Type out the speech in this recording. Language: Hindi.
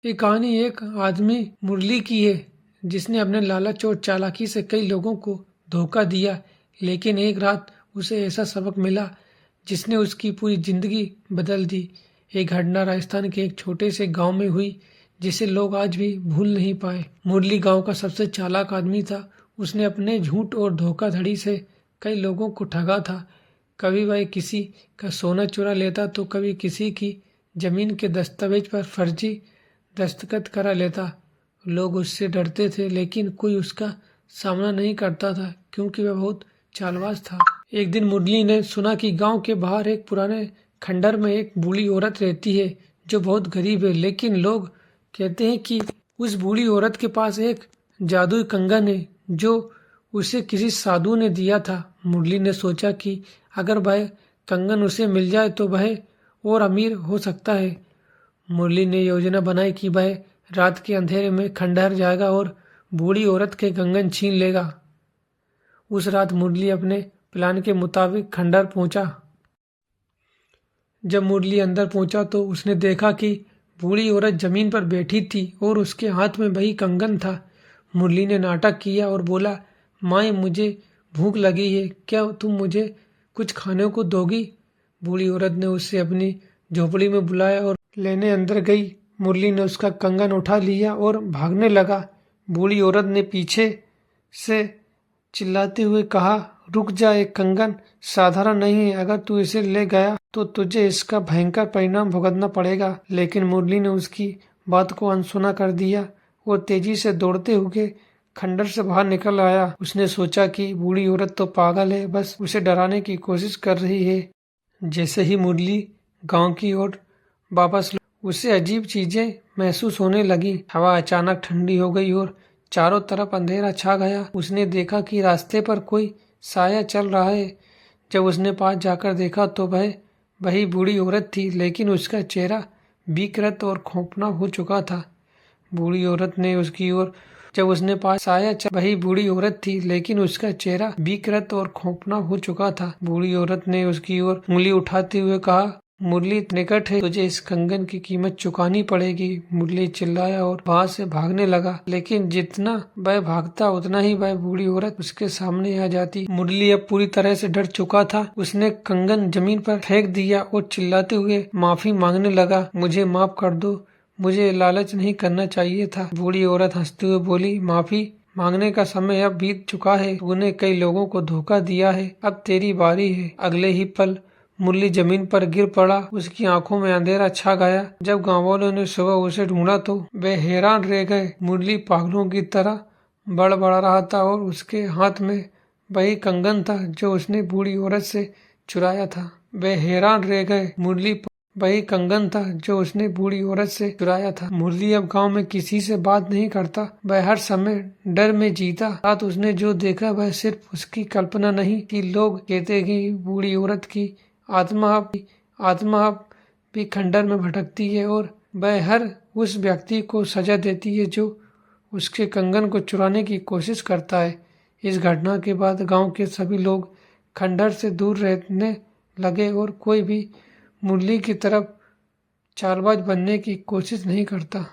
ये कहानी एक आदमी मुरली की है जिसने अपने लालच और चालाकी से कई लोगों को धोखा दिया, लेकिन एक रात उसे ऐसा सबक मिला जिसने उसकी पूरी जिंदगी बदल दी। ये घटना राजस्थान के एक छोटे से गांव में हुई जिसे लोग आज भी भूल नहीं पाए। मुरली गांव का सबसे चालाक आदमी था। उसने अपने झूठ और धोखाधड़ी से कई लोगों को ठगा था। कभी वह किसी का सोना चुरा लेता तो कभी किसी की जमीन के दस्तावेज पर फर्जी दस्तखत करा लेता। लोग उससे डरते थे लेकिन कोई उसका सामना नहीं करता था क्योंकि वह बहुत चालबाज था। एक दिन मुरली ने सुना कि गांव के बाहर एक पुराने खंडर में एक बूढ़ी औरत रहती है जो बहुत गरीब है, लेकिन लोग कहते हैं कि उस बूढ़ी औरत के पास एक जादुई कंगन है जो उसे किसी साधु ने दिया था। मुरली ने सोचा कि अगर वह कंगन उसे मिल जाए तो वह और अमीर हो सकता है। मुरली ने योजना बनाई कि वह रात के अंधेरे में खंडहर जाएगा और बूढ़ी औरत के कंगन छीन लेगा। उस रात मुरली अपने प्लान के मुताबिक खंडहर पहुंचा। जब मुरली अंदर पहुंचा तो उसने देखा कि बूढ़ी औरत जमीन पर बैठी थी और उसके हाथ में वही कंगन था। मुरली ने नाटक किया और बोला, माए, मुझे भूख लगी है, क्या तुम मुझे कुछ खाने को दोगी? बूढ़ी औरत ने उसे अपनी झोपड़ी में बुलाया और लेने अंदर गई। मुरली ने उसका कंगन उठा लिया और भागने लगा। बूढ़ी औरत ने पीछे से चिल्लाते हुए कहा, रुक जा, एक कंगन साधारण नहीं है, अगर तू इसे ले गया तो तुझे इसका भयंकर परिणाम भुगतना पड़ेगा। लेकिन मुरली ने उसकी बात को अनसुना कर दिया और तेजी से दौड़ते हुए खंडर से बाहर निकल आया। उसने सोचा कि बूढ़ी औरत तो पागल है, बस उसे डराने की कोशिश कर रही है। जैसे ही मुरली गांव की ओर वापस उसे अजीब चीजें महसूस होने लगी। हवा अचानक ठंडी हो गई और चारों तरफ अंधेरा छा गया। उसने देखा कि रास्ते पर कोई साया चल रहा है। जब उसने पास जाकर देखा तो वह वही बूढ़ी औरत थी, लेकिन उसका चेहरा विकृत और खौफनाक हो चुका था। बूढ़ी औरत ने उसकी ओर जब उसने पास आया वही बूढ़ी औरत थी, लेकिन उसका चेहरा विकृत और खौफनाक हो चुका था। बूढ़ी औरत ने उसकी ओर उंगली उठाते हुए कहा, मुरली निकट है, तुझे इस कंगन की कीमत चुकानी पड़ेगी। मुरली चिल्लाया और वहां से भागने लगा, लेकिन जितना वह भागता उतना ही वह बूढ़ी औरत उसके सामने आ जाती। मुरली अब पूरी तरह से डर चुका था। उसने कंगन जमीन पर फेंक दिया और चिल्लाते हुए माफी मांगने लगा, मुझे माफ कर दो, मुझे लालच नहीं करना चाहिए था। बूढ़ी औरत हंसते हुए बोली, माफी मांगने का समय अब बीत चुका है, तूने कई लोगों को धोखा दिया है, अब तेरी बारी है। अगले ही पल मुरली जमीन पर गिर पड़ा। उसकी आंखों में अंधेरा छा गया। जब गाँव वालों ने सुबह उसे ढूंढा तो वे हैरान रह गए। मुरली पागलों की तरह बड़बड़ा रहा था और उसके हाथ में वही कंगन था जो उसने बूढ़ी औरत से चुराया था। वे हैरान रह गए। मुरली वही कंगन था जो उसने बूढ़ी औरत से चुराया था। मुरली अब गांव में किसी से बात नहीं करता। वह हर समय डर में जीता। रात उसने जो देखा वह सिर्फ उसकी कल्पना नहीं थी। लोग कहते कि बूढ़ी औरत की आत्मा भी खंडर में भटकती है और वह हर उस व्यक्ति को सजा देती है जो उसके कंगन को चुराने की कोशिश करता है। इस घटना के बाद गांव के सभी लोग खंडर से दूर रहने लगे और कोई भी मुरली की तरफ चालबाज बनने की कोशिश नहीं करता।